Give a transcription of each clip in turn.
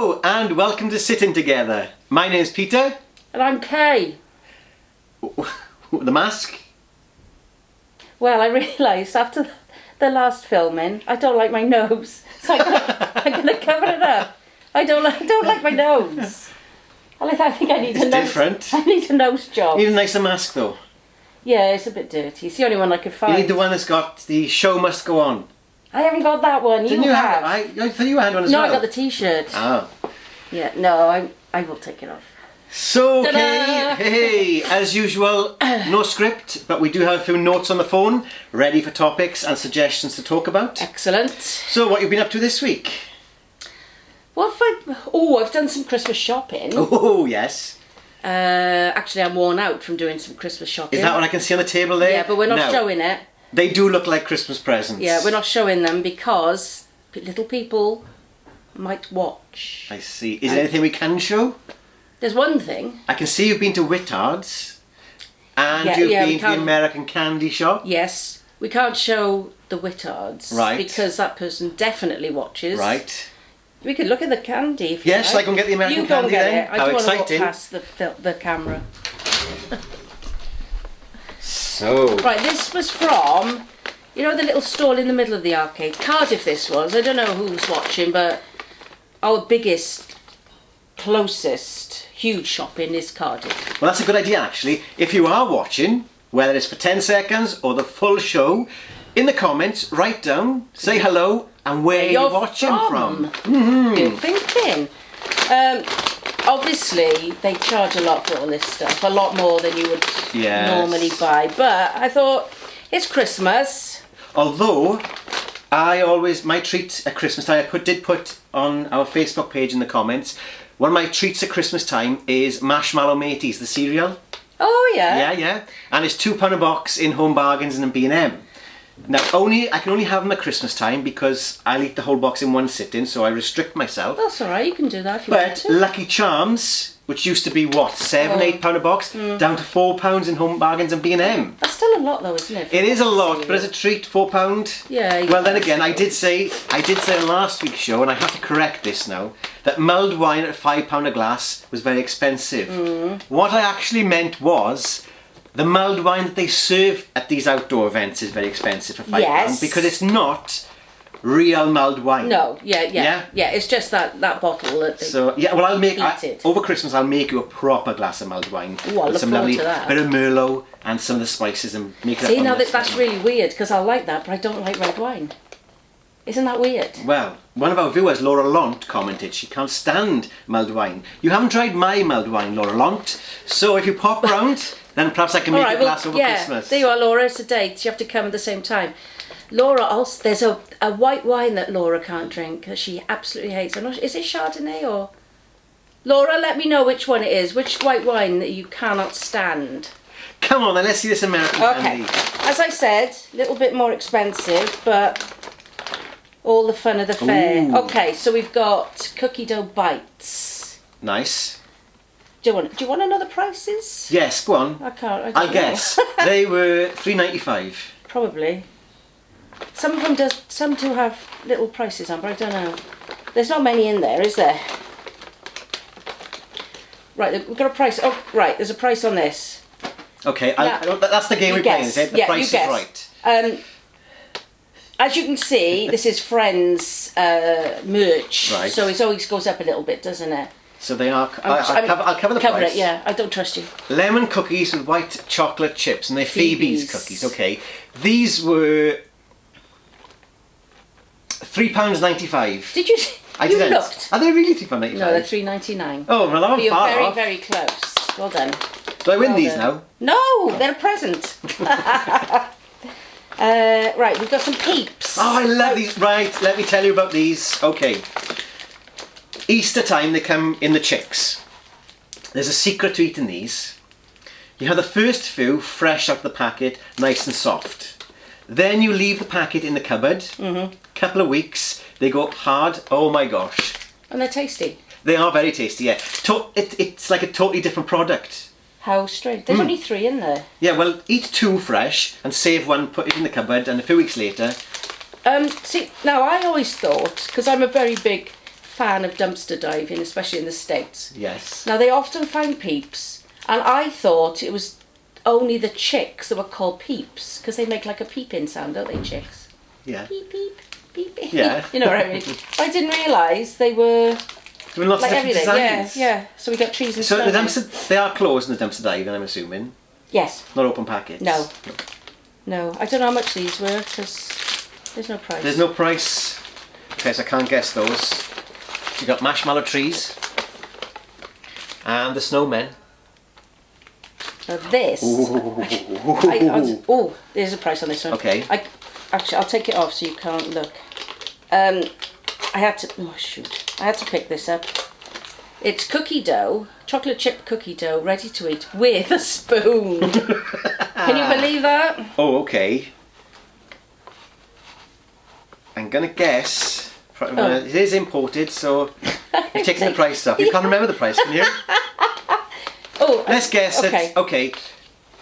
Hello and welcome to Sitting Together. My name's Peter. And I'm Kay. The mask? Well, I realised after the last filming, I don't like my nose. So I'm going to cover it up. I don't like my nose. I think I need a nose. Different. I need a nose job. You need a nicer mask though. Yeah, it's a bit dirty. It's the only one I could find. You need the one that's got the show must go on. I haven't got that one. Didn't you have? I thought you had one as well. No, I got the t-shirt. Oh. Yeah, no, I will take it off. So, Ta-da! hey, as usual, no script, but we do have a few notes on the phone, ready for topics and suggestions to talk about. Excellent. So, what have you been up to this week? I've done some Christmas shopping. Oh, yes. Actually, I'm worn out from doing some Christmas shopping. Is that what I can see on the table there? Yeah, but we're not No. showing it. They do look like Christmas presents. Yeah, we're not showing them because little people might watch. I see. Is there anything we can show? There's one thing. I can see you've been to Whittard's and you've been to the American candy shop. Yes, we can't show the Whittard's. Right. Because that person definitely watches. Right. We could look at the candy if you Yes, like. I can get the American you go candy and get then. it. I How don't want to exciting. walk past the camera. So. Right, this was from, you know, the little stall in the middle of the arcade. Cardiff this was. I don't know who's watching, but our biggest, closest, huge shopping is Cardiff. Well, that's a good idea actually. If you are watching, whether it's for 10 seconds or the full show, in the comments, write down, say hello and where you're watching from. Mm-hmm. Good thinking. Obviously, they charge a lot for all this stuff, a lot more than you would normally buy. But I thought, it's Christmas. Although, my treat at Christmas time, did put on our Facebook page in the comments, one of my treats at Christmas time is Marshmallow Mateys, the cereal. Oh yeah. Yeah. And it's £2 a box in Home Bargains and in B&M. Now, I can only have them at Christmas time because I'll eat the whole box in one sitting, so I restrict myself. That's alright, you can do that if you want But to. Lucky Charms, which used to be what, £7-8 a box, down to £4 in Home Bargains and B&M. That's still a lot though, isn't it? It is a lot, but as a treat, £4. Yeah. Well, then again, I did say in last week's show, and I have to correct this now, that mulled wine at £5 a glass was very expensive. What I actually meant was, the mulled wine that they serve at these outdoor events is very expensive for £5 because it's not real mulled wine. No, yeah. It's just that bottle that they I'll make heated. over Christmas. I'll make you a proper glass of mulled wine Ooh, I with look some forward lovely to that. bit of Merlot and some of the spices and make it. See, up now on this that's one. really weird because I like that, but I don't like red wine. Isn't that weird? Well, one of our viewers, Laura Lant, commented she can't stand mulled wine. You haven't tried my mulled wine, Laura Lant. So if you pop round, then perhaps I can make a glass over Christmas. There you are, Laura. It's a date. You have to come at the same time. Laura, also, there's a white wine that Laura can't drink because she absolutely hates. Is it Chardonnay or? Laura, let me know which one it is. Which white wine that you cannot stand. Come on, then let's see this American candy. As I said, a little bit more expensive, but all the fun of the fair. Ooh. Okay, so we've got cookie dough bites. Nice. Do you want to know the prices? Yes, go on. I can't. I'll guess. They were $3.95. Probably. Some of them some do have little prices on, but I don't know. There's not many in there, is there? Right, we've got a price. Oh, right, there's a price on this. Okay, that's the game we're playing, is it? The price is right. As you can see, this is Friends merch, Right. so it always goes up a little bit, doesn't it? So they are. I'll cover the Cover price. it, yeah. I don't trust you. Lemon cookies with white chocolate chips, and they're Phoebe's cookies. Okay, these were £3.95. Did you? See? I you didn't. looked. Are they really £3.95? No, they're $3.99. Oh, well, I'm You're far very, off. very close. Well done. Do I win Well these done. now? No, they're a present. Right, we've got some peeps. Oh, I love these. Right, let me tell you about these. Okay. Easter time, they come in the chicks. There's a secret to eating these. You have the first few fresh out of the packet, nice and soft. Then you leave the packet in the cupboard. Couple of weeks, they go hard. Oh my gosh. And they're tasty. They are very tasty, yeah. It's like a totally different product. How strange. There's only 3 in there. Yeah, well, eat 2 fresh and save 1, put it in the cupboard, and a few weeks later... See, now I always thought, because I'm a very big fan of dumpster diving, especially in the States. Yes. Now, they often find peeps, and I thought it was only the chicks that were called peeps, because they make like a peeping sound, don't they, chicks? Yeah. Peep, peep, peep, peep. Yeah. You know what I mean? I didn't realise they were Doing lots like of different everything. designs. Yeah. So we got trees and So stuff. the dumpster, they are closed in the dumpster diving, I'm assuming. Yes. Not open packets. No. No. I don't know how much these were, because there's no price. There's no price. Okay, so I can't guess those. You got marshmallow trees. And the snowmen. Now this. Oh, there's a price on this one. Okay. Actually, I'll take it off so you can't look. I had to. Oh shoot! I had to pick this up. It's cookie dough, chocolate chip cookie dough, ready to eat with a spoon. Can you believe that? Oh, okay. I'm gonna guess. It is imported, so you're taking the price off. You can't remember the price, can you? Oh, Let's guess okay. it. Okay.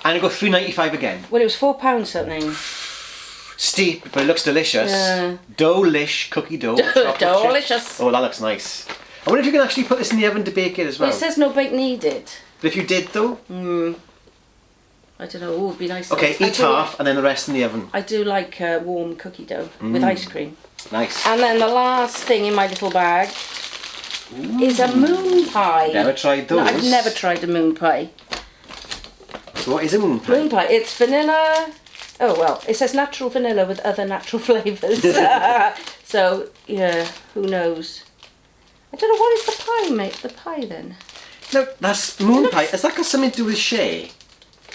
And I go £3.95 again. Well, it was £4 something. Steep, but it looks delicious. Yeah. Dough-lish cookie dough. chocolate chip. Delicious. Oh, that looks nice. I wonder if you can actually put this in the oven to bake it as well. Well, it says no bake needed. But if you did though? I don't know. Oh, it'd be nice. Okay, eat half and then the rest in the oven. I do like warm cookie dough with ice cream. Nice. And then the last thing in my little bag is a moon pie. Never tried those. No, I've never tried a moon pie. So what is a moon pie? Moon pie. It's vanilla. Oh well, it says natural vanilla with other natural flavours. So yeah, who knows? I don't know what is the pie, mate. The pie then. No, that's moon pie. Has that got something to do with Shay?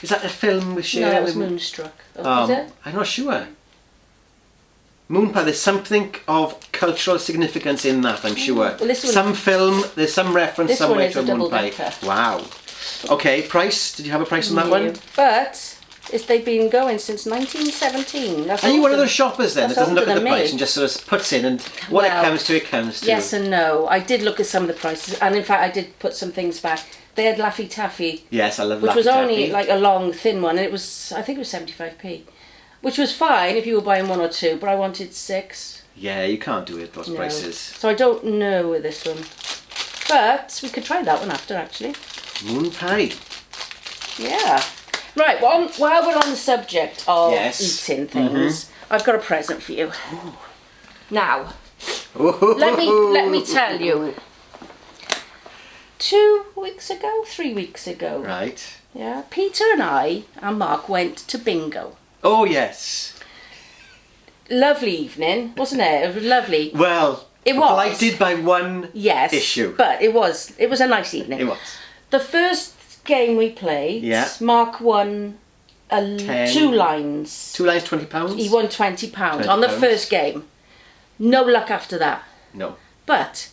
Is that a film with Shay? No, that was Moonstruck. Oh, is it? I'm not sure. Moon pie. There's something of cultural significance in that. I'm sure. Well, this one, some film. There's some reference this one somewhere is to a a moon pie. double-decker. Wow. Okay, price. Did you have a price on that one? But they've been going since 1917. That's Are you one of older- those shoppers then that that's doesn't look at older the than price me. and just sort of puts in and what it Well, comes to, it comes to? Yes and no. I did look at some of the prices, and in fact, I did put some things back. They had Laffy Taffy, Yes, I love which Laffy was only Taffy. like a long, thin one, and it was, I think it was 75p, which was fine if you were buying one or two, but I wanted 6. Yeah, you can't do it at those No. prices. So I don't know with this one, but we could try that one after actually. Moon pie. Yeah. Right. Well, while we're on the subject of Yes. eating things, I've got a present for you. Now, Ooh. let me tell you. 3 weeks ago. Right. Yeah. Peter and I and Mark went to bingo. Oh yes. Lovely evening, wasn't it? It was lovely. Well, It was. blighted by one Yes. issue. But it was a nice evening. It was. The first game we played, Yeah. Mark won 10. 2 lines. 2 lines, £20. He won £20 on the £20. first game. No luck after that. No. But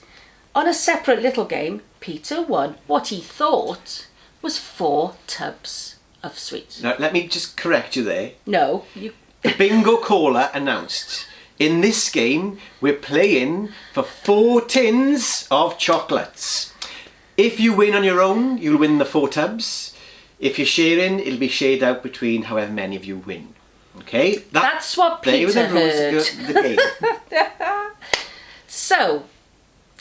on a separate little game, Peter won what he thought was 4 tubs of sweets. Now let me just correct you there. No, you. The bingo caller announced, in this game we're playing for 4 tins of chocolates. If you win on your own, you'll win the 4 tubs. If you're sharing, it'll be shared out between however many of you win. Okay? That's what They were Peter the rules heard. of the game. So,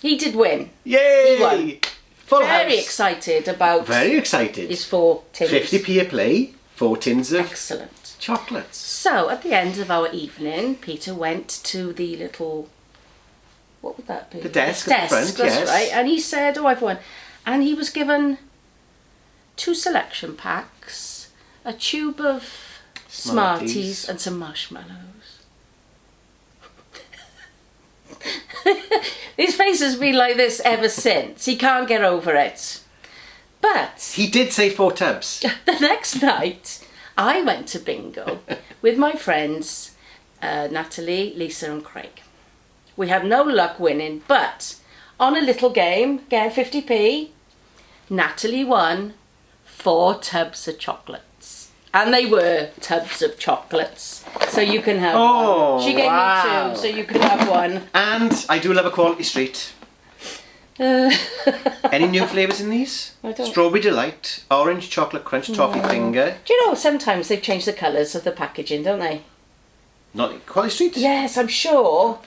he did win. Yay! He won. Full Very house. excited about Very excited. his 4 tins. 50p a play, 4 tins of Excellent. chocolates. So, at the end of our evening, Peter went to the little... What would that be? The desk at the front, that's yes. right. And he said, oh, I've won. And he was given 2 selection packs, a tube of Smarties and some marshmallows. His face has been like this ever since. He can't get over it. But He did say 4 tubs. the next night, I went to bingo with my friends Natalie, Lisa and Craig. We had no luck winning, but on a little game, again 50p, Natalie won 4 tubs of chocolates. And they were tubs of chocolates. So you can have Oh, one. She gave wow. me 2, so you can have one. And I do love a quality street. Any new flavours in these? I don't- Strawberry Delight, Orange Chocolate Crunch Toffee Finger. Do you know, sometimes they've changed the colours of the packaging, don't they? Not Quality Street? Yes, I'm sure.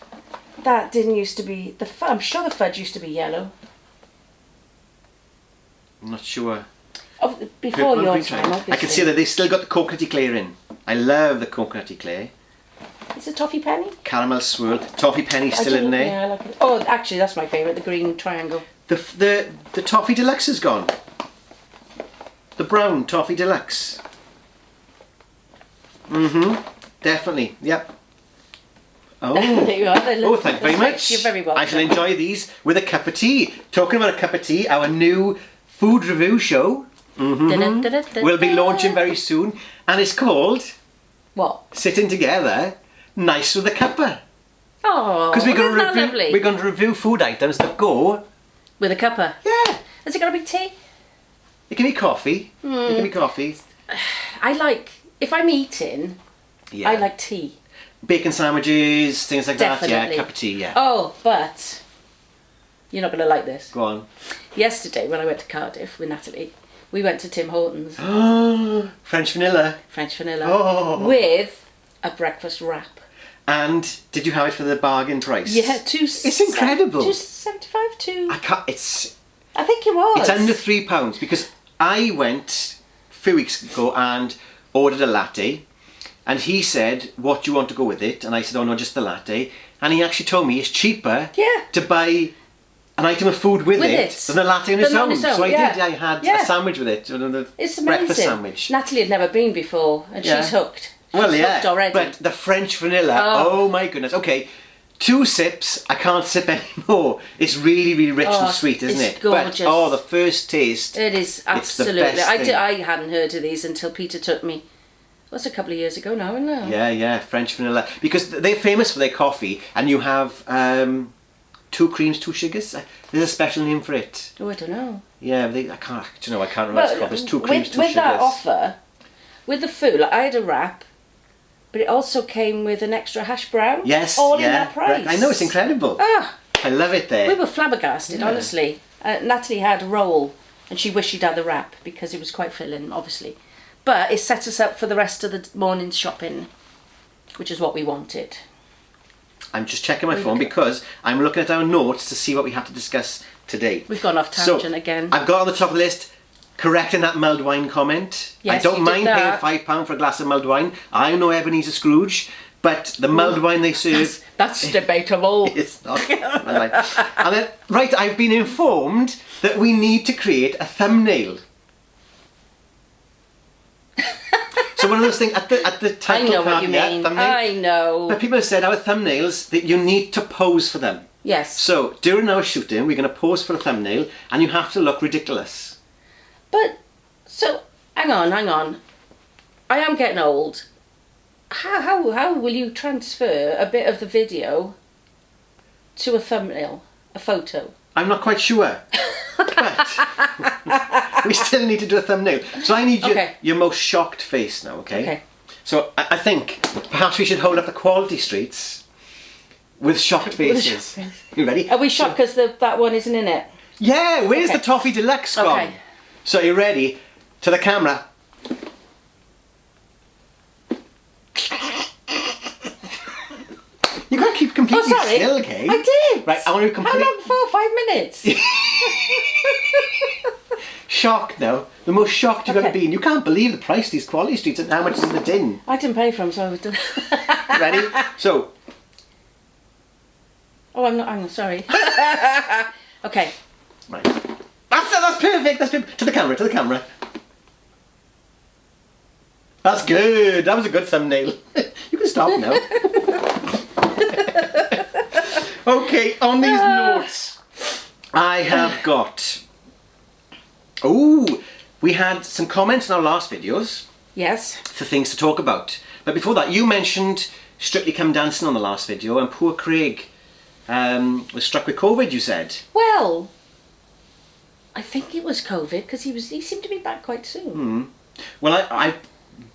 That didn't used to be I'm sure the fudge used to be yellow. I'm not sure. Oh, before Purple your green time, triangle. obviously. I can see that they still got the coconut eclair in. I love the coconut eclair. It's a toffee penny. Caramel swirl. Toffee penny still in there. Yeah, I like it. Oh, actually, that's my favourite. The green triangle. The toffee deluxe is gone. The brown toffee deluxe. Definitely. Yep. Oh. There you are. Oh, thank you very much. You're very welcome. I shall enjoy these with a cup of tea. Talking about a cup of tea, our new food review show will be launching very soon, and it's called What? Sitting Together, Nice with a Cuppa. Oh, Because lovely. we're going to review food items that go. With a cuppa. Yeah. Has it got to be tea? It can be coffee. It can be coffee. I like, if I'm eating, Yeah. I like tea. Bacon sandwiches, things like that. Definitely. Yeah, cup of tea. Yeah. Oh, but you're not going to like this. Go on. Yesterday, when I went to Cardiff with Natalie, we went to Tim Hortons, French vanilla. French vanilla, Oh. with a breakfast wrap. And did you have it for the bargain price? Yeah, It's incredible. $2.75. I can't. I think it was. It's under £3 because I went a few weeks ago and ordered a latte, and he said, "What do you want to go with it?" And I said, "Oh no, just the latte." And he actually told me it's cheaper to buy an item of food with it than a latte on its own. So I did. I had a sandwich with it. It's amazing. Breakfast sandwich. Natalie had never been before, and she's hooked. She's hooked already. But the French vanilla, oh my goodness. Okay, 2 sips, I can't sip anymore. It's really, really rich and sweet, isn't it? It's gorgeous. But, the first taste. It is absolutely. It's the best thing. I hadn't heard of these until Peter took me. That's a couple of years ago now, isn't it? Yeah, French vanilla. Because they're famous for their coffee, and you have 2 creams, 2 sugars. There's a special name for it. Oh, I don't know. Yeah, I can't remember what it's called. There's 2 creams, 2 sugars. With that offer, with the food, like I had a wrap, but it also came with an extra hash brown. Yes, all in that price. I know, it's incredible. I love it there. We were flabbergasted, honestly. Natalie had a roll, and she wished she'd had the wrap because it was quite filling, obviously. But it set us up for the rest of the morning's shopping, which is what we wanted. I'm just checking my phone because I'm looking at our notes to see what we have to discuss today. We've gone off tangent again. I've got on the top of the list correcting that mulled wine comment. Yes, I don't mind paying £5 for a glass of mulled wine. I'm no Ebenezer Scrooge, but the mulled wine they serve... That's debatable. It's not. And then, right, I've been informed that we need to create a thumbnail. So one of those things at the title I know what you mean. thumbnail. I know. But people have said our thumbnails that you need to pose for them. Yes. So during our shooting, we're going to pose for a thumbnail, and you have to look ridiculous. But so hang on. I am getting old. How will you transfer a bit of the video to a thumbnail, a photo? I'm not quite sure. But we still need to do a thumbnail. So I need your most shocked face now, okay? So I think perhaps we should hold up the Quality Streets with shocked faces. You ready? Are we shocked because that one isn't in it? Yeah, where's the Toffee Deluxe gone? Okay. So you ready? To the camera. You can't keep completely still, okay? I did. Right, I want to complete. How long for? 5 minutes. Shocked now. The most shocked you've ever been. You can't believe the price of these Quality Streets and how much is in the tin. I didn't pay for them, so I was done. Ready? So. Oh, I'm sorry. Okay. Right. That's perfect. That's perfect. To the camera. That's good. That was a good thumbnail. You can stop now. Okay, on these notes, I have got... Oh, we had some comments in our last videos. Yes. For things to talk about. But before that, you mentioned Strictly Come Dancing on the last video, and poor Craig was struck with COVID, you said. Well, I think it was COVID, because he seemed to be back quite soon. Well, I've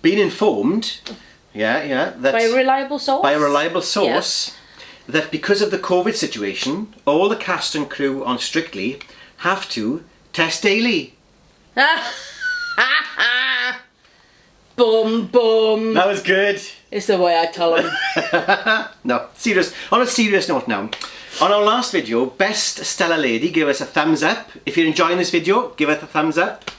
been informed, that by a reliable source? That because of the COVID situation, all the cast and crew on Strictly have to test daily. Boom, boom. That was good. It's the way I tell them. No, serious. On a serious note now. On our last video, Best Stella Lady gave us a thumbs up. If you're enjoying this video, give it a thumbs up.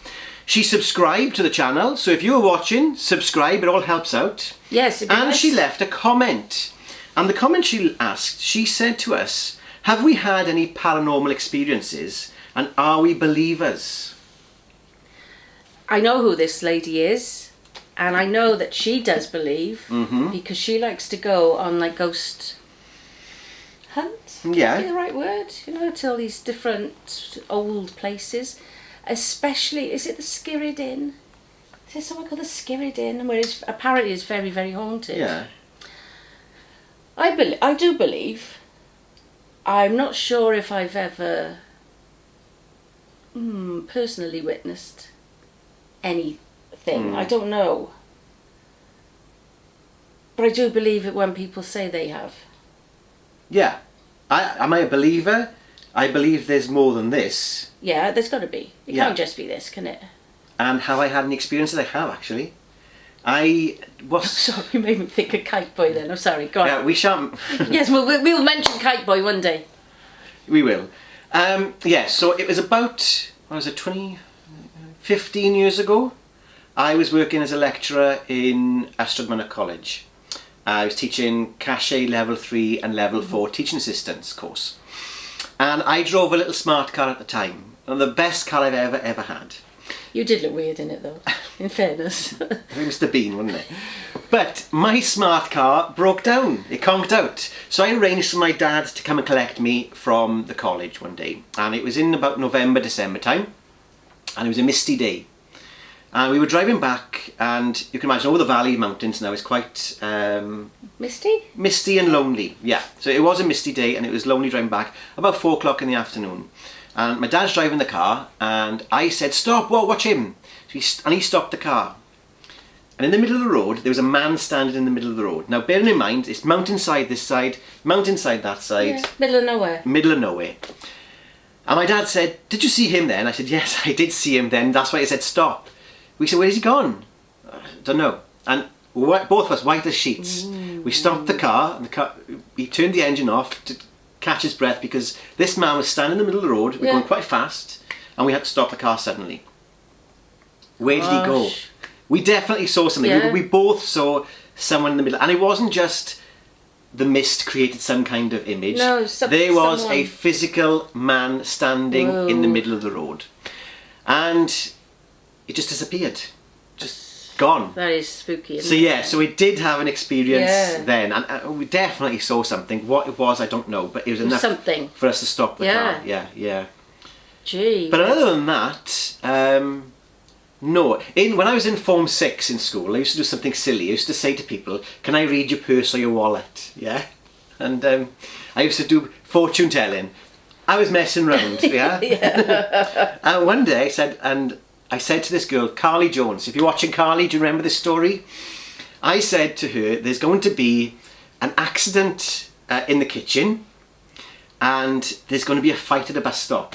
She subscribed to the channel, so if you were watching, subscribe, it all helps out. Yes, it'd be And nice. she left a comment. And the comment she asked, she said to us, have we had any paranormal experiences and are we believers? I know who this lady is, and I know that she does believe, because she likes to go on like ghost hunt. Yeah. Is that the right word? You know, to all these different old places. Especially, is it the Skirrid Inn? Is there somewhere called the Skirrid Inn, where it's apparently it's very, very haunted? Yeah. I do believe. I'm not sure if I've ever personally witnessed anything. I don't know. But I do believe it when people say they have. Yeah. Am I a believer? I believe there's more than this. Yeah, there's got to be. It Yeah. can't just be this, can it? And have I had any experiences? I have, actually. I was... Sorry, you made me think of Kite Boy then. I'm sorry, go on. Yeah, we shan't... Yes, we'll mention Kite Boy one day. We will. Yeah, so it was about, what was it, 15 years ago? I was working as a lecturer in Ystrad College. I was teaching Cache Level 3 and Level 4 Teaching Assistants course. And I drove a little smart car at the time. And the best car I've ever had. You did look weird in it though, in fairness. Mr. Bean, wasn't it? But my smart car broke down. It conked out. So I arranged for my dad to come and collect me from the college one day. And it was in about November, December time. And it was a misty day. And we were driving back, and you can imagine over the Valley Mountains now is quite Misty? misty and lonely. Yeah, so it was a misty day and it was lonely driving back about 4 o'clock in the afternoon. And my dad's driving the car and I said, stop, whoa, watch him. And he stopped the car. And in the middle of the road, there was a man standing in the middle of the road. Now, bearing in mind, it's mountainside this side, mountainside that side. Yeah, middle of nowhere. Middle of nowhere. And my dad said, did you see him then? I said, yes, I did see him then. That's why I said, stop. We said, where's he gone? Don't know. And both of us, white as sheets. We stopped the car, and he turned the engine off to catch his breath because this man was standing in the middle of the road. We were going quite fast, and we had to stop the car suddenly. Where did he go? We definitely saw something. Yeah. We both saw someone in the middle, and it wasn't just the mist created some kind of image. No, there was someone. a physical man standing in the middle of the road, and it just disappeared, just gone. That is spooky. So yeah, so we did have an experience Yeah. then, and we definitely saw something. What it was, I don't know, but it was enough something for us to stop the Yeah. car. Yeah, yeah. Gee. But other than that, no. When I was in Form 6 in school, I used to do something silly. I used to say to people, can I read your purse or your wallet? Yeah? And I used to do fortune telling. I was messing around, yeah? Yeah. And one day I said to this girl, Carly Jones, if you're watching Carly, do you remember this story? I said to her, there's going to be an accident in the kitchen and there's going to be a fight at a bus stop.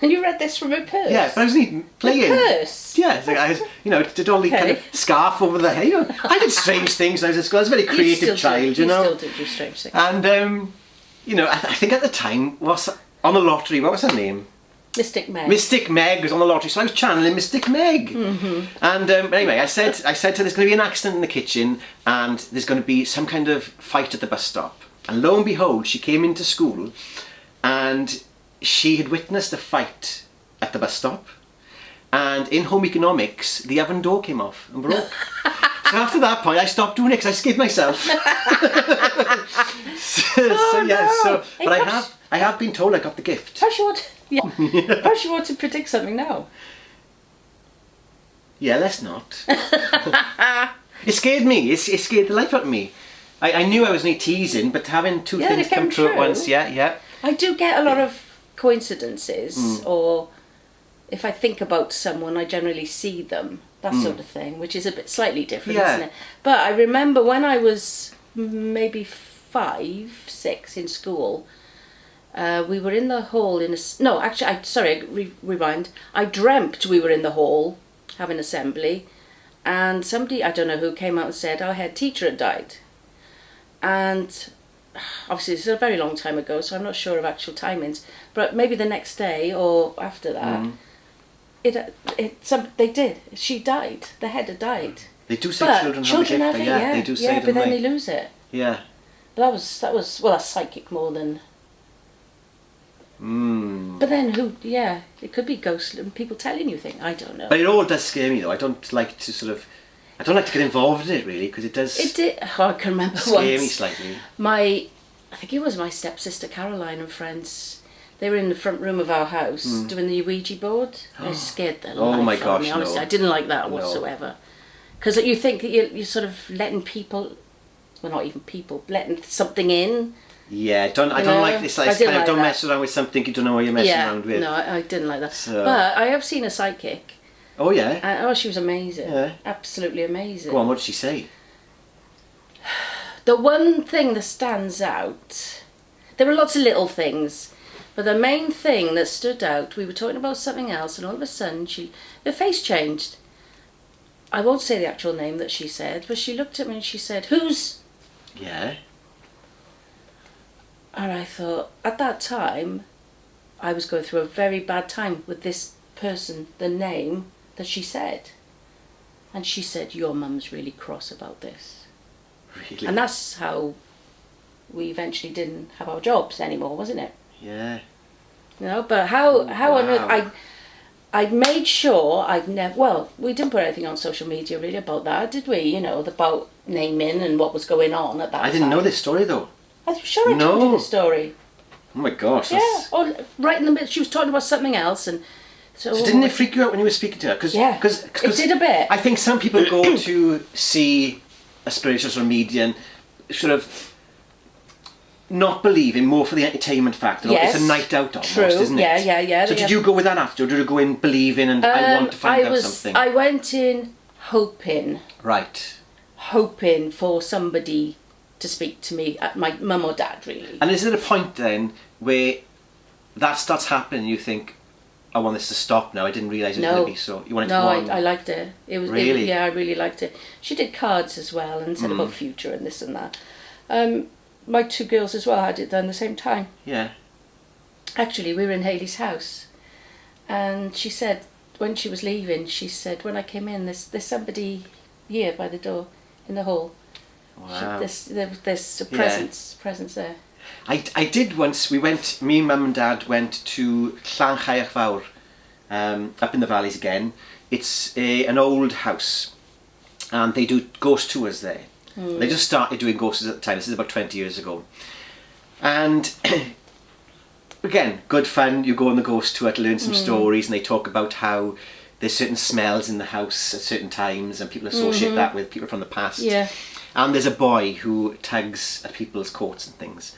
And you read this from her purse? Yeah, but I wasn't playing. Her purse? Yeah, so I was, did all the kind of scarf over the hair. I did strange things when I was at school. I was a very creative child, you know. You still did do strange things. And, I think at the time, on the lottery, what was her name? Mystic Meg. Mystic Meg was on the lottery, so I was channeling Mystic Meg. And anyway, I said to her, there's going to be an accident in the kitchen and there's going to be some kind of fight at the bus stop. And lo and behold, she came into school and she had witnessed a fight at the bus stop. And in home economics, the oven door came off and broke. So after that point, I stopped doing it because I scared myself. But I have been told I got the gift. Perhaps you want to predict something now. Yeah, let's not. It scared me. It scared the life out of me. I knew I was only teasing, but having two things come true at once, yeah. I do get a lot of coincidences, or if I think about someone, I generally see them, that sort of thing, which is a bit slightly different, isn't it? But I remember when I was maybe 5, 6 in school, we were in the hall rewind. I dreamt we were in the hall having assembly, and somebody, I don't know who, came out and said our head teacher had died. And obviously this is a very long time ago, so I'm not sure of actual timings, but maybe the next day or after that, she died. The head had died. They do say But children have a gift. it, They do say but then they they lose it. Yeah. But that was well, that's psychic more than. But then it could be ghosts and people telling you things. I don't know. But it all does scare me though. I don't like to get involved in it really, because it does. It did. Oh, I can remember scare once. me slightly. I think it was my stepsister Caroline and friends. They were in the front room of our house doing the Ouija board. It scared the life out of me. Honestly, I didn't like that whatsoever. Because you think that you're sort of letting people, well, not even people, letting something in. Yeah, I don't like this. Like, don't mess around with something you don't know what you're messing around with. No, I didn't like that. So. But I have seen a psychic. Oh yeah. And, she was amazing. Yeah. Absolutely amazing. Go on, what did she say? The one thing that stands out, there were lots of little things, but the main thing that stood out, we were talking about something else, and all of a sudden her face changed. I won't say the actual name that she said, but she looked at me and she said, "Who's?" Yeah. And I thought, at that time, I was going through a very bad time with this person, the name that she said. And she said, "Your mum's really cross about this." Really? And that's how we eventually didn't have our jobs anymore, wasn't it? Yeah. You know, but how on earth, I made sure I'd never, well, we didn't put anything on social media really about that, did we? You know, about naming and what was going on at that time. I didn't know this story though. I'm sure I told you the story. Oh my gosh. Yeah, right in the middle, she was talking about something else, and so didn't it freak you out when you were speaking to her? Cause it did a bit. I think some people go to see a spiritualist or a medium sort of not believing, more for the entertainment factor. Yes. It's a night out almost, True. isn't it? Yeah. So did you go with that attitude, or did you go in believing and I want to find out something? I went in hoping. Right. Hoping for somebody to speak to me, my mum or dad, really. And is there a point then where that starts happening and you think, I want this to stop now, I didn't realise it was going to be so. You wanted to go on? I liked it. It was really? I really liked it. She did cards as well and said about future and this and that. My two girls as well had it done at the same time. Yeah. Actually, we were in Hayley's house, and she said, when she was leaving, she said, when I came in, there's somebody here by the door in the hall. Wow. There's a presence there. I did once, me, mum and dad went to Llanchaeach Fawr, up in the valleys again. It's an old house, and they do ghost tours there. They just started doing ghosts at the time. This is about 20 years ago. And again, good fun. You go on the ghost tour to learn some stories, and they talk about how there's certain smells in the house at certain times, and people associate that with people from the past. Yeah. And there's a boy who tugs at people's coats and things.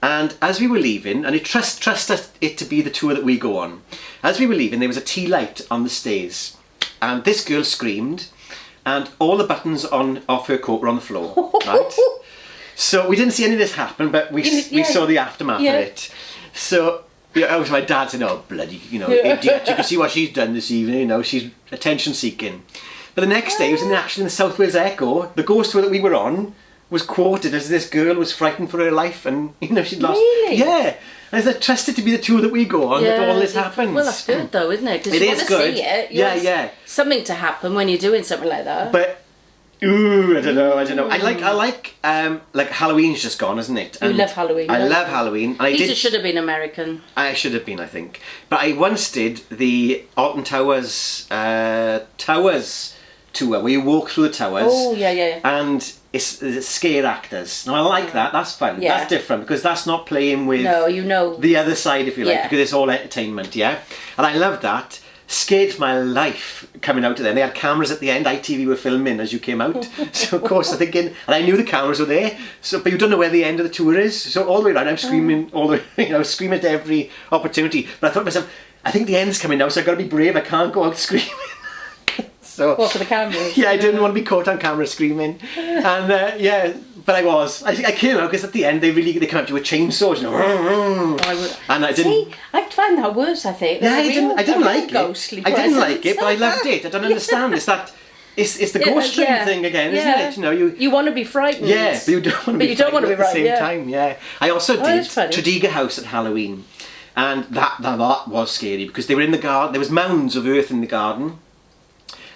And as we were leaving, and trust it to be the tour that we go on, as we were leaving, there was a tea light on the stairs, and this girl screamed, and all the buttons off her coat were on the floor, right? So we didn't see any of this happen, but we saw the aftermath of it. So it was my dad saying, "Oh bloody, idiot! You can see what she's done this evening. She's attention seeking." But the next day, it was actually in the South Wales Echo. The ghost tour that we were on was quoted as this girl was frightened for her life, and she'd lost. Really? Yeah. And I trusted to be the tour that we go on that all this happens. Well, that's good though, isn't it? Because it is good. See it. Yeah. Something to happen when you're doing something like that. But I don't know. I like Halloween's just gone, isn't it? You love Halloween. I love Halloween. And Peter should have been American. I should have been, I think. But I once did the Alton Towers tour, where you walk through the towers. Oh, yeah. And it's scare actors. Now I like that. That's fun. Yeah. That's different, because that's not playing with the other side, if you like, because it's all entertainment. Yeah. And I loved that. Scared my life coming out of there. And they had cameras at the end. ITV were filming as you came out. So of course I'm thinking, and I knew the cameras were there. So, but you don't know where the end of the tour is. So all the way around, I'm screaming all the way, screaming at every opportunity. But I thought to myself, I think the end's coming now, so I've got to be brave. I can't go out screaming. So, for the camera? Yeah, I didn't want to be caught on camera screaming. And but I was. I came out because at the end they come up to a chainsaw, and I didn't. See, I'd find that worse. I think. Yeah, I didn't like it. I didn't like it, but I loved it. I don't understand. It's that It's the ghost train thing again, isn't it? You know, you want to be frightened. Yeah, but you don't want to be frightened at the same time. Yeah, I also did Tredegar House at Halloween, and that was scary because they were in the garden. There was mounds of earth in the garden,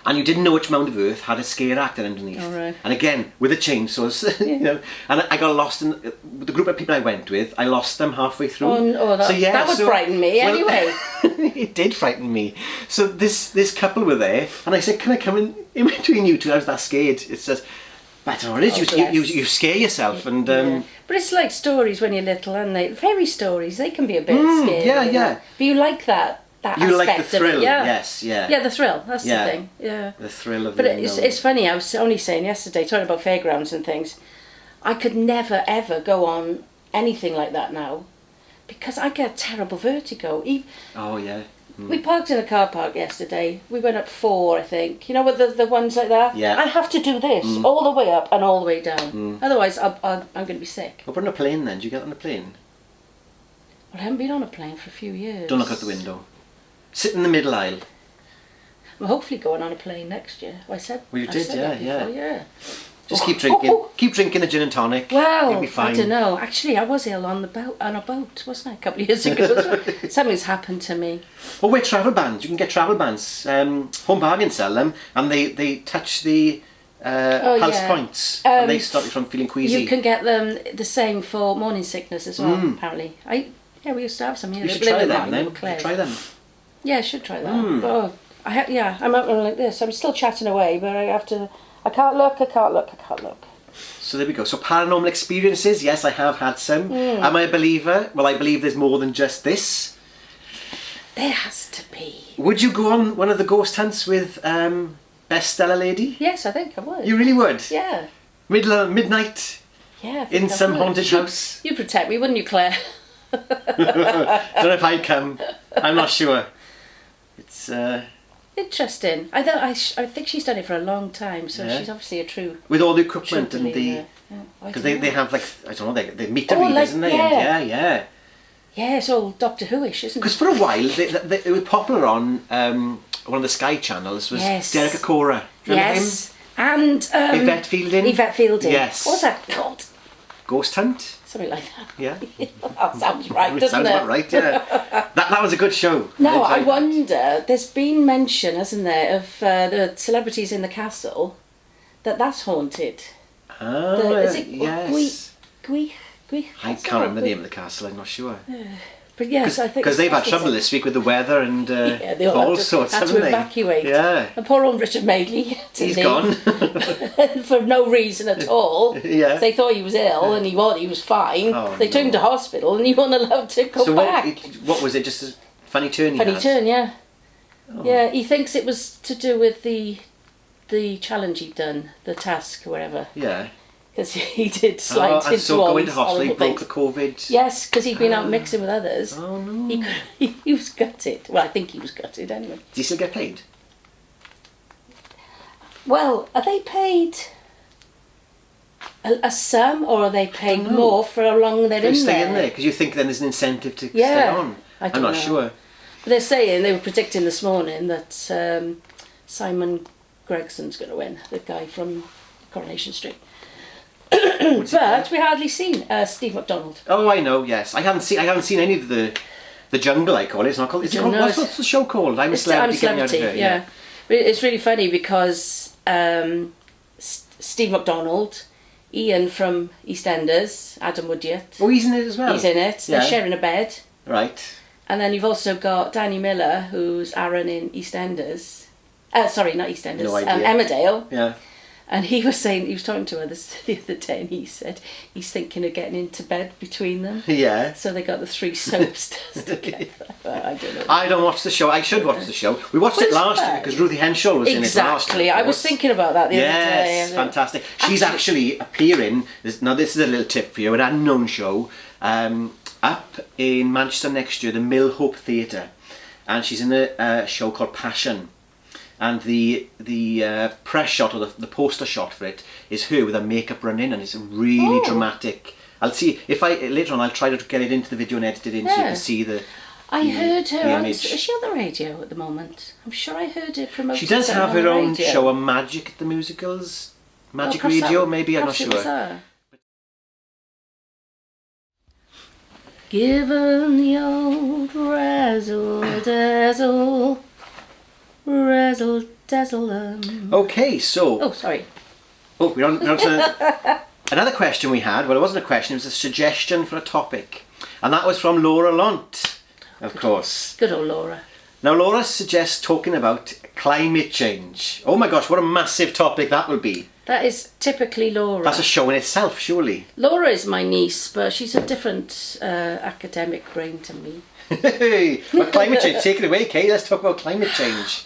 and you didn't know which mound of earth had a scare actor underneath. Oh, right. And again, with the chainsaws, you know. And I got lost in the group of people I went with. I lost them halfway through. That would frighten me anyway. It did frighten me. So this couple were there, and I said, "Can I come in between you two?" I was that scared. It says, "I don't know what it is. You scare yourself." And but it's like stories when you're little, aren't they? Fairy stories. They can be a bit scary. Yeah. But you like that. You like the thrill, yeah. Yes, yeah. Yeah, the thrill, that's the thing, yeah. The thrill of But it's funny, I was only saying yesterday, talking about fairgrounds and things, I could never ever go on anything like that now, because I get terrible vertigo. Oh, yeah. We parked in a car park yesterday, we went up 4, I think, you know what, the ones like that? Yeah. I'd have to do this, all the way up and all the way down, otherwise I'm going to be sick. Well, but on a plane then, do you get on a plane? Well, I haven't been on a plane for a few years. Don't look out the window. Sit in the middle aisle. I'm hopefully going on a plane next year. Well, you did, yeah. Just keep drinking. Keep drinking the gin and tonic. Well, you'll be fine. I don't know. Actually, I was ill on a boat, wasn't I, a couple of years ago? Something's happened to me. Well, we're travel bands. You can get travel bands. Home Bargains sell them, and they touch the pulse points, and they stop you from feeling queasy. You can get them the same for morning sickness as well. Apparently, we used to have some here. You should try them then. Try them. Yeah, I should try that. But I'm out like this. I'm still chatting away, but I can't look. So there we go. So paranormal experiences, yes, I have had some. Am I a believer? Well, I believe there's more than just this. There has to be. Would you go on one of the ghost hunts with Bestseller Lady? Yes, I think I would. You really would? Yeah. Midnight? Yeah. In some haunted house? You'd protect me, wouldn't you, Claire? Don't know if I'd come. I'm not sure. It's interesting. I think she's done it for a long time, so she's obviously a true. With all the equipment and the, because they have like, I don't know, they meter readers, isn't they? Yeah. Yeah, it's all Doctor Who-ish, isn't it? Because for a while they were popular on one of the Sky channels was Derek Acora. Do you remember him? And Yvette Fielding. Yes. What was that called? Ghost Hunt. Something like that. Yeah. That sounds right, doesn't it? Sounds about right, yeah. that was a good show. No, I wonder, there's been mention, hasn't there, of the celebrities in the castle, that's haunted. Oh, is it yes. I can't remember the name of the castle, I'm not sure. But yes, I think... Because they've had trouble this week with the weather and they all sorts, had to evacuate. Yeah. And poor old Richard Madeley. He's gone. For no reason at all. Yeah. They thought he was ill and he was fine. They took him to hospital and he wasn't allowed to go back. What was it, just a funny turn Funny turn, yeah. Oh. Yeah, he thinks it was to do with the challenge he'd done, the task or whatever. Yeah. Because he did slide into all going to these hospital, he broke things. the COVID. Yes, because he'd been out mixing with others. Oh no. He was gutted. Well, I think he was gutted anyway. Does he still get paid? Well, are they paid a sum, or are they paid more for how long they're in there? Stay in there, because you think then there's an incentive to stay on. I'm not sure. But they're saying, they were predicting this morning that Simon Gregson's going to win, the guy from Coronation Street. But we hardly seen Steve McDonald. Oh, I know. Yes, I haven't seen any of the jungle. I call it. It's not called. What's the show called? I'm a Celebrity. Yeah, but it's really funny because Steve McDonald, Ian from EastEnders, Adam Woodyard. Oh, he's in it as well. He's in it. They're sharing a bed. Right. And then you've also got Danny Miller, who's Aaron in EastEnders. Sorry, not EastEnders. No idea. Emmerdale. Yeah. And he was talking to her the other day, and he said he's thinking of getting into bed between them. Yeah. So they got the 3 soaps together. I don't know. I don't watch the show. I should watch the show. We watched it last year because Ruthie Henshaw was in it last year. Exactly. I was thinking about that the other day. Yes, fantastic. She's actually appearing. Now this is a little tip for you. An unknown show up in Manchester next year, the Mill Hope Theatre, and she's in a show called Passion. And the press shot, or the poster shot for it, is her with her makeup running, and it's really dramatic. I'll see if later on I'll try to get it into the video and edit it in so you can see the I heard her the on... image. Is she on the radio at the moment? I'm sure I heard her promoting. She does have something her on the own radio. show on Magic at the Musicals. Magic perhaps Radio, that- maybe, I'm not perhaps it was sure. her. Given the old razzle-dazzle, razzle-dazzle. Okay, so... Oh, sorry. Oh, we're on to another question we had. Well, it wasn't a question, it was a suggestion for a topic. And that was from Laura Lont, of course. Good old Laura. Now, Laura suggests talking about climate change. Oh my gosh, what a massive topic that would be. That is typically Laura. That's a show in itself, surely. Laura is my niece, but she's a different academic brain to me. But climate change, take it away, Kate. Let's talk about climate change.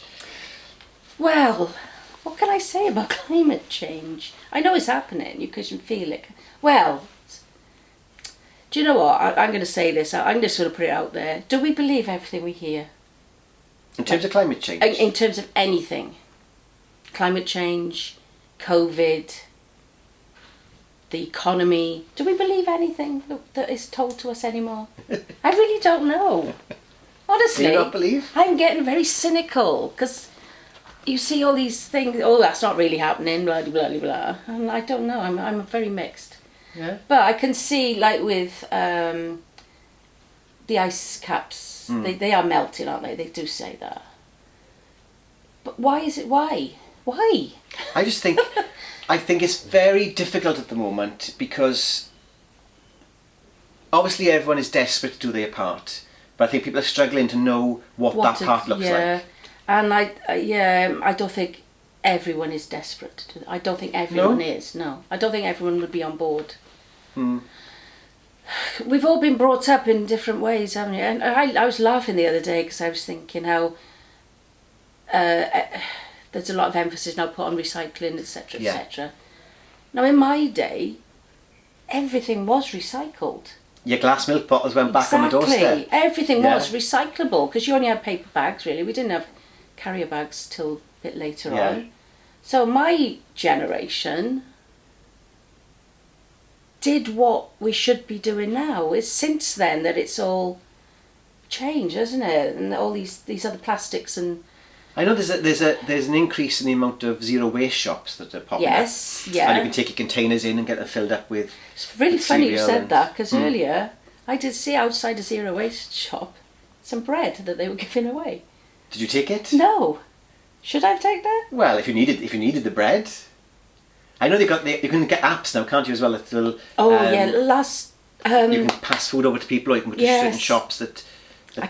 Well, what can I say about climate change? I know it's happening, you can feel it. Well, do you know what? I'm going to say this, I'm just going to put it out there. Do we believe everything we hear? In terms of climate change? In terms of anything. Climate change, COVID, the economy. Do we believe anything that is told to us anymore? I really don't know. Honestly. Do you not believe? I'm getting very cynical because you see all these things, oh, that's not really happening, blah, blah, blah, blah. And I don't know, I'm very mixed. Yeah. But I can see, like with the ice caps, they are melting, aren't they? They do say that. But why is it, why? Why? I just think, I think it's very difficult at the moment because obviously everyone is desperate to do their part. But I think people are struggling to know what that part looks like. And I don't think everyone is desperate to do that. I don't think everyone is, no. I don't think everyone would be on board. We've all been brought up in different ways, haven't we? And I was laughing the other day because I was thinking how there's a lot of emphasis now put on recycling, etc., etc. Now, in my day, everything was recycled. Your glass milk bottles went back on the doorstep. Everything was recyclable because you only had paper bags, really. We didn't have carrier bags till a bit later on. So my generation did what we should be doing now. It's since then that it's all changed, hasn't it? And all these other plastics and... I know there's an increase in the amount of zero waste shops that are popping up. Yes, yeah. And you can take your containers in and get them filled up with. It's really funny you said and, that because earlier I did see outside a zero waste shop some bread that they were giving away. Did you take it? No. Should I have taken it? Well, if you needed the bread, I know you can get apps now, can't you? As well, that will. Last. You can pass food over to people, or you can go to certain shops that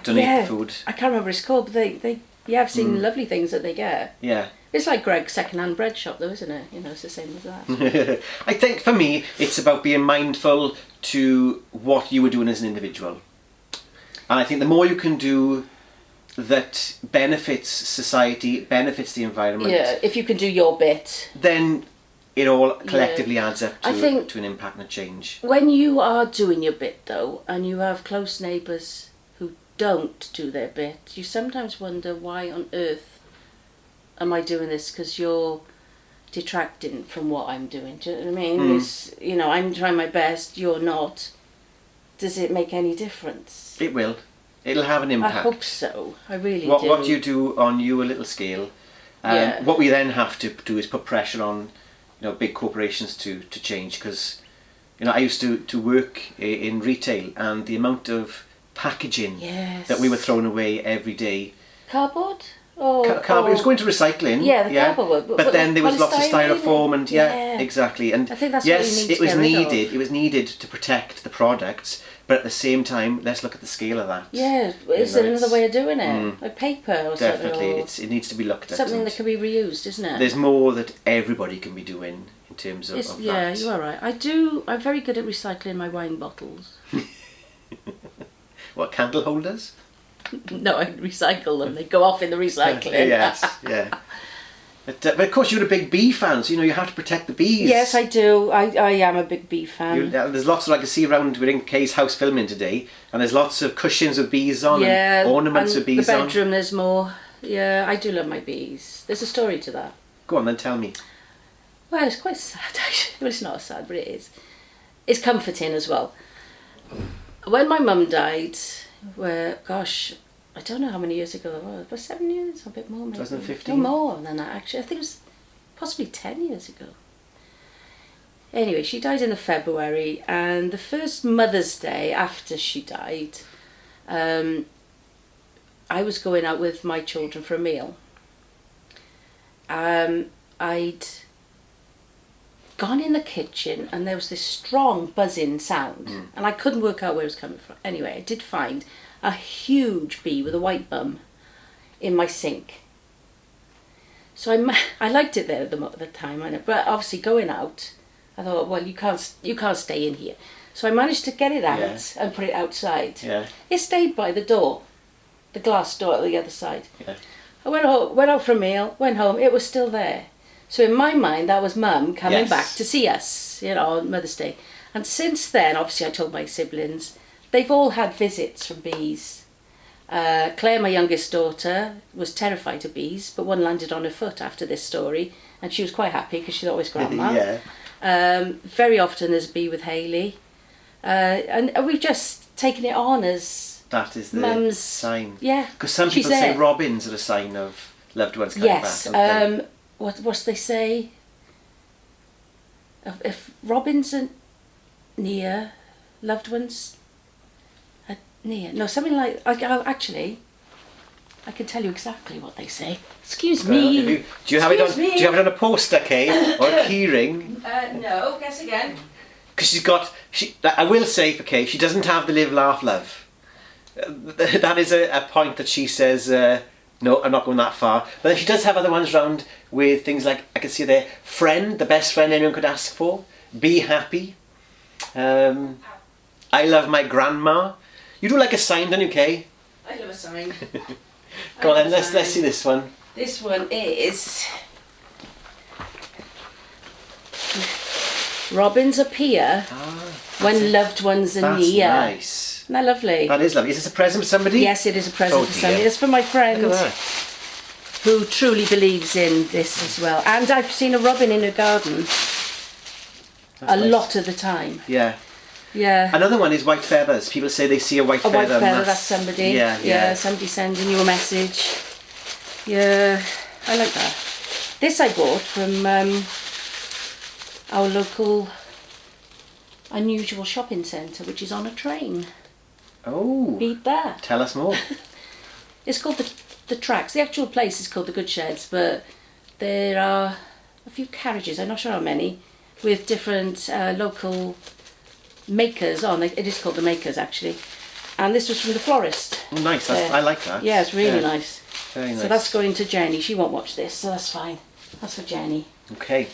donate the food. I can't remember what it's called, but I've seen lovely things that they get. Yeah. It's like Greg's second-hand bread shop, though, isn't it? You know, it's the same as that. I think for me, it's about being mindful to what you were doing as an individual, and I think the more you can do that benefits society, benefits the environment. Yeah, if you can do your bit, then it all collectively adds up I think to an impact and a change. When you are doing your bit, though, and you have close neighbours who don't do their bit, you sometimes wonder why on earth am I doing this? Because you're detracting from what I'm doing. Do you know what I mean? It's, I'm trying my best, you're not. Does it make any difference? It will. It'll have an impact. I hope so. I really do. What you do on your little scale. What we then have to do is put pressure on, big corporations to change, because, I used to work in retail, and the amount of packaging that we were throwing away every day. Cardboard? It was going to recycling. Yeah, the cardboard. But then there was lots of styrofoam and exactly. And I think that's yes, what you need it was to get rid needed. of. It was needed to protect the products, but at the same time, let's look at the scale of that. Yeah, is there another way of doing it? Like paper or definitely, something? it needs to be looked at. Something that can be reused, isn't it? There's more that everybody can be doing in terms of that. Yeah, you are right. I'm very good at recycling my wine bottles. What, candle holders? No, I recycle them. They go off in the recycling. Yes, yeah. But of course, you're a big bee fan, so you have to protect the bees. Yes, I do. I am a big bee fan. There's lots of, I can see around, we're in Kay's house filming today, and there's lots of cushions with bees on, and ornaments with bees on. The bedroom, there's more. Yeah, I do love my bees. There's a story to that. Go on then, tell me. Well, it's quite sad, actually. Well, it's not sad, but it is. It's comforting as well. When my mum died where, gosh, I don't know how many years ago it was, but 7 years, a bit more maybe. 2015? No more than that actually. I think it was possibly 10 years ago. Anyway, she died in the February, and the first Mother's Day after she died, I was going out with my children for a meal. I'd gone in the kitchen and there was this strong buzzing sound, and I couldn't work out where it was coming from. Anyway, I did find a huge bee with a white bum in my sink. So I liked it there at the time, but obviously going out, I thought, well, you can't stay in here. So I managed to get it out and put it outside. Yeah. It stayed by the door, the glass door at the other side. Yeah. I went out for a meal, went home, it was still there. So in my mind, that was Mum coming back to see us, on Mother's Day. And since then, obviously I told my siblings, they've all had visits from bees. Claire, my youngest daughter, was terrified of bees, but one landed on her foot after this story, and she was quite happy because she thought it was Grandma. Very often there's a bee with Hayley. And we've just taken it on as... That is the Mum's sign. Yeah. Because some people say robins are a sign of loved ones coming back. Yes. What they say? If robins are near, loved ones are near. No, something like... Actually, I can tell you exactly what they say. Excuse me. Do you have it on a poster, Kay, or a key ring? No. Guess again. Because I will say for Kay, she doesn't have the live, laugh, love. That is a point that she says, no, I'm not going that far. But then she does have other ones round with things like, I can see there, friend, the best friend anyone could ask for, be happy, I love my grandma. You do like a sign, don't you, Kay? I love a sign. Go on then, let's see this one. This one is... Robins appear when loved ones are near. That's nice. Isn't that lovely? That is lovely. Is this a present for somebody? Yes, it is a present for somebody. It's for my friend who truly believes in this as well. And I've seen a robin in her garden a lot of the time. Yeah. Yeah. Another one is white feathers. People say they see a white feather. A white feather, that's somebody. Yeah, somebody sending you a message. Yeah, I like that. This I bought from our local unusual shopping centre, which is on a train. Oh. Beat that. Tell us more. It's called the Tracks. The actual place is called the Good Sheds, but there are a few carriages, I'm not sure how many, with different local makers on. It is called the Makers, actually. And this was from the florist. Oh, nice. I like that. Yeah, it's really nice. Very nice. So that's going to Jenny. She won't watch this, so that's fine. That's for Jenny. Okay.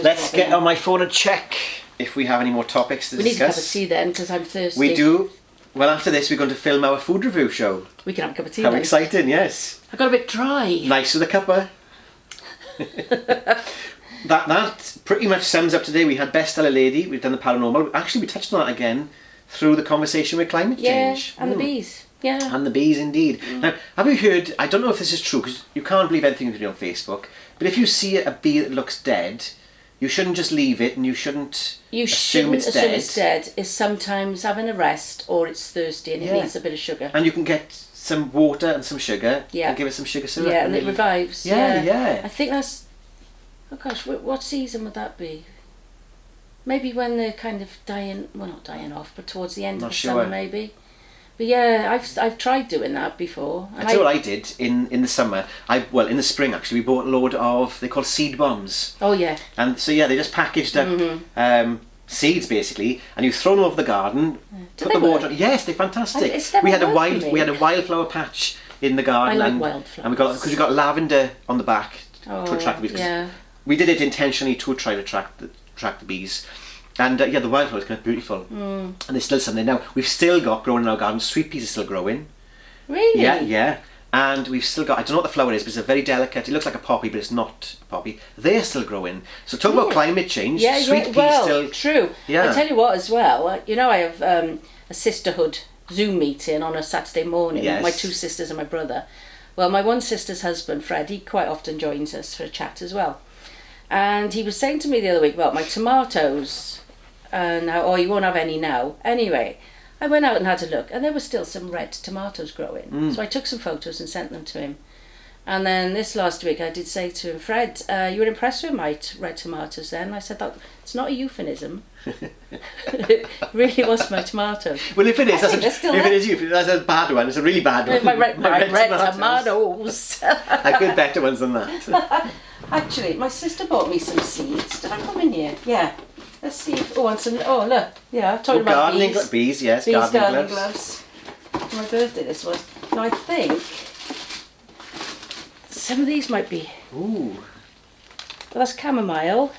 Let's get on my phone and check if we have any more topics to discuss. We need a cup of tea then, because I'm thirsty. We do. Well, after this, we're going to film our food review show. We can have a cup of tea How then. exciting, yes. I got a bit dry. Nice with a cuppa. That pretty much sums up today. We had Bestseller Lady, we've done the paranormal. Actually, we touched on that again through the conversation with climate change. Yeah, and the bees. Yeah. And the bees, indeed. Now, have you heard, I don't know if this is true, because you can't believe anything you read on Facebook, but if you see a bee that looks dead, you shouldn't just leave it, and you shouldn't assume it's dead. It's sometimes having a rest, or it's thirsty and it needs a bit of sugar. And you can get some water and some sugar, and give it some sugar syrup. Yeah, and it revives. Yeah. I think that's, oh gosh, what season would that be? Maybe when they're kind of dying, well, not dying off, but towards the end of the summer maybe. But yeah, I've tried doing that before. I tell you what I did in the summer. In the spring actually, we bought a load of, they're called seed bombs. Oh yeah. And so they just packaged up seeds basically, and you throw them over the garden, put the water. Yes, they're fantastic. We had a wildflower patch in the garden. I like wildflowers. And because we got lavender on the back to attract the bees. Yeah. We did it intentionally to try to attract the bees. And the wildflowers are kind of beautiful. And there's still some there. Now, we've still got, growing in our garden, sweet peas are still growing. Really? Yeah. And we've still got, I don't know what the flower is, but it's a very delicate, it looks like a poppy, but it's not a poppy. They're still growing. So talk about climate change, sweet peas still... True. Yeah. I tell you what as well, I have a sisterhood Zoom meeting on a Saturday morning with my two sisters and my brother. Well, my one sister's husband, Fred, he quite often joins us for a chat as well. And he was saying to me the other week, well, my tomatoes... you won't have any now. Anyway, I went out and had a look, and there were still some red tomatoes growing. So I took some photos and sent them to him. And then this last week I did say to him, Fred, you were impressed with my red tomatoes then? I said, that it's not a euphemism. It really was my tomatoes. Well, if it is, that's a bad one. It's a really bad one. My red tomatoes. I've got better ones than that. Actually, my sister bought me some seeds. Did I put them in here? Yeah. Let's see if... Oh, and some... Oh, look. Yeah, I'm talking about bees. Bees, yes. Bees, gardening gloves. For my birthday this was. Now, I think... Some of these might be... Ooh. Well, that's chamomile.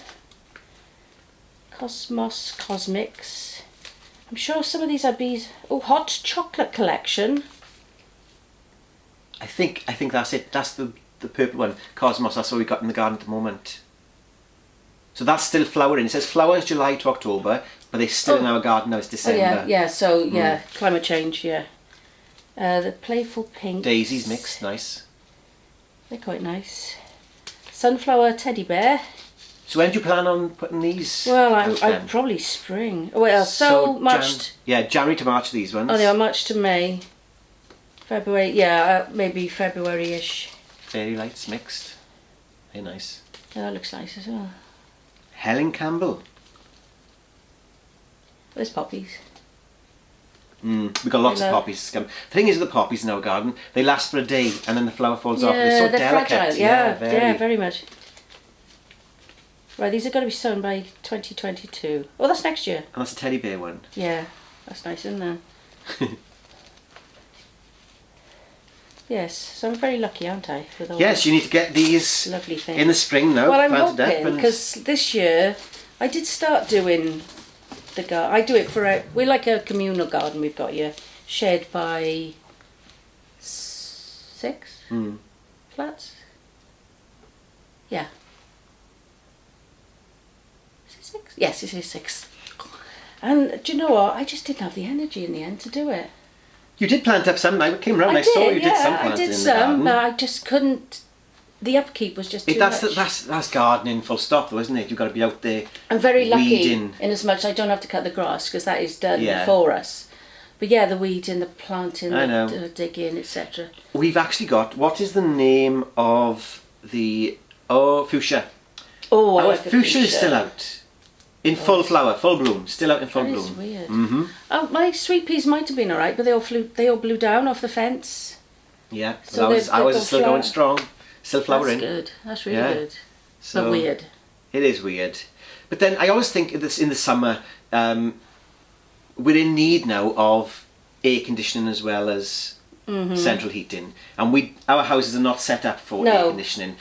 Cosmos Cosmics. I'm sure some of these are bees. Oh, hot chocolate collection. I think that's it. That's the purple one. Cosmos, that's what we got in the garden at the moment. So that's still flowering. It says flowers July to October, but they're still in our garden now. It's December. Oh, yeah. So, yeah, climate change, yeah. The playful pink. Daisies mixed, nice. They're quite nice. Sunflower teddy bear. So when do you plan on putting these? Well, I'm probably spring. Oh, well, so March. January to March, these ones. Oh, they are March to May. February, yeah, maybe February-ish. Fairy lights mixed. Very nice. Yeah, that looks nice as well. Helen Campbell. There's poppies. We've got lots of poppies. The thing is with the poppies in our garden, they last for a day and then the flower falls off. They're so delicate. Fragile. Yeah, very much. Right, these are going to be sown by 2022. Oh, that's next year. And that's a teddy bear one. Yeah, that's nice, isn't it? Yes, so I'm very lucky, aren't I? With all yes, you need to get these lovely things in the spring now. Well, I'm hoping, because this year I did start doing the garden. I do it for we're like a communal garden we've got here, shared by 6 flats. Yeah. Is it 6? Yes, it is 6. And do you know what? I just didn't have the energy in the end to do it. You did plant up some. I came round. I saw you did some planting in the garden. But I just couldn't. The upkeep was just too much. That's gardening full stop, though, isn't it? You've got to be out there. I'm very lucky weeding. in as much I don't have to cut the grass because that is done for us. But yeah, the weeding, the planting, the digging, etc. We've actually got. What is the name of the fuchsia? Oh, our fuchsia is still out. In full flower, full bloom, still out in full bloom. That is weird. Oh, my sweet peas might have been alright, but they all blew down off the fence. Yeah, so ours are still going strong, still flowering. That's good. That's really good. So but weird. It is weird. But then I always think this in the summer, we're in need now of air conditioning as well as central heating, and our houses are not set up for air conditioning.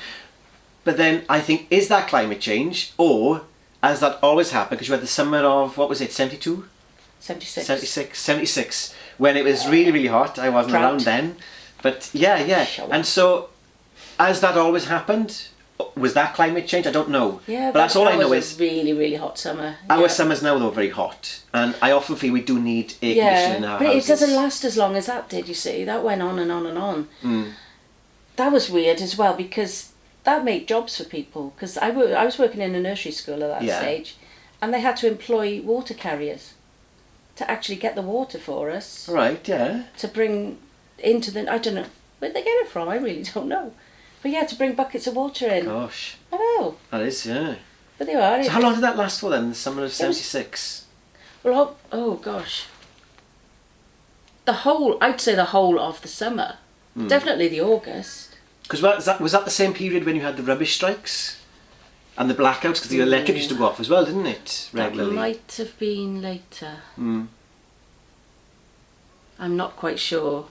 But then I think, is that climate change, or as that always happened, because you had the summer of, what was it, 72? 76, when it was really, really hot. I wasn't around then. But yeah. And so, as that always happened, was that climate change? I don't know. Yeah, but that's all I know is... a really, really hot summer. Our summers now, though, are very hot. And I often feel we do need air conditioning in our houses. But it doesn't last as long as that did, you see. That went on and on and on. That was weird as well, because... that made jobs for people, because I was working in a nursery school at that stage, and they had to employ water carriers to actually get the water for us. Right, yeah. To bring into I don't know, where they get it from, I really don't know. But yeah, to bring buckets of water in. Gosh. I know. That is, yeah. But they are. So how long did that last for then, the summer of 76? Well, oh gosh. I'd say the whole of the summer. Definitely the August. Because was that the same period when you had the rubbish strikes and the blackouts? Because the electric used to go off as well, didn't it? Regularly. That might have been later. I'm not quite sure.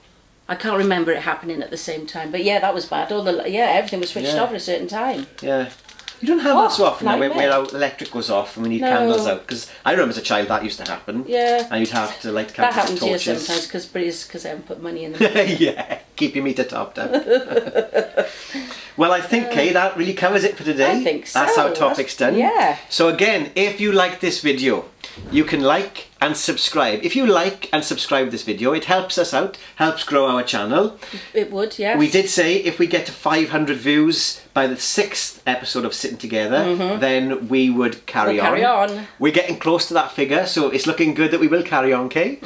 I can't remember it happening at the same time. But yeah, that was bad. Everything was switched off at a certain time. Yeah. You don't have that so often now, where our electric goes off and we need candles out. Because I remember as a child that used to happen. Yeah. And you'd have to light candles. That happened to you sometimes because I haven't put money in them. Yeah, keep your meter topped up. Well, I think, Kay, that really covers it for today. I think so. That's our topics done. Yeah. So again, if you like this video, you can like and subscribe. If you like and subscribe this video, it helps us out, helps grow our channel. It would, yes. We did say if we get to 500 views by the 6th episode of Sitting Together, then we would carry on. Carry on. We're getting close to that figure, so it's looking good that we will carry on, Kay.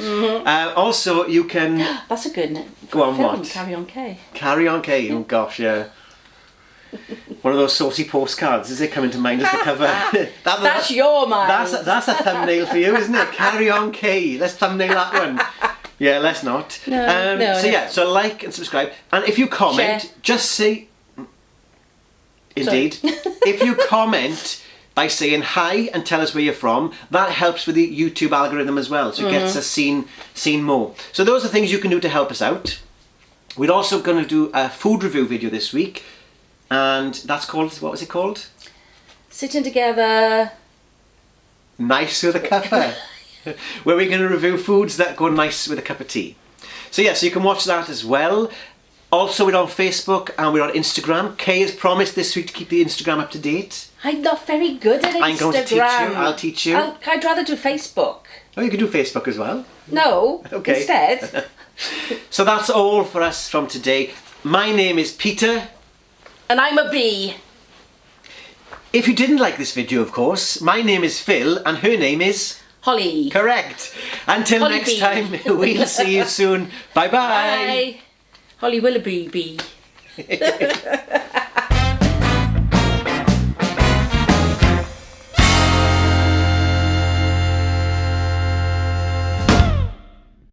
Also, you can... That's a good name. Go on, film. what? Carry on, Kay. Carry on, Kay. Oh gosh, yeah. One of those saucy postcards, is it coming to mind as the cover? That's your mind. That's a thumbnail for you, isn't it? Carry on, Kay. Let's thumbnail that one. Yeah, let's not. So like and subscribe. And if you comment, Share. just say... Indeed. If you comment by saying hi and tell us where you're from, that helps with the YouTube algorithm as well. So it gets us seen more. So those are things you can do to help us out. We're also going to do a food review video this week. And that's called, what was it called? Sitting Together. Nice with a cuppa. Where we're going to review foods that go nice with a cup of tea. So yeah, so you can watch that as well. Also, we're on Facebook and we're on Instagram. Kay has promised this week to keep the Instagram up to date. I'm not very good at Instagram. I'm going to teach you. I'll teach you. I'd rather do Facebook. Oh, you can do Facebook as well. No, Okay. instead. So that's all for us from today. My name is Peter. And I'm a bee. If you didn't like this video, of course, my name is Phil and her name is... Holly. Correct. Until Holly next bee. time, we'll see you soon. Bye-bye. Bye. Holly Willoughby bee.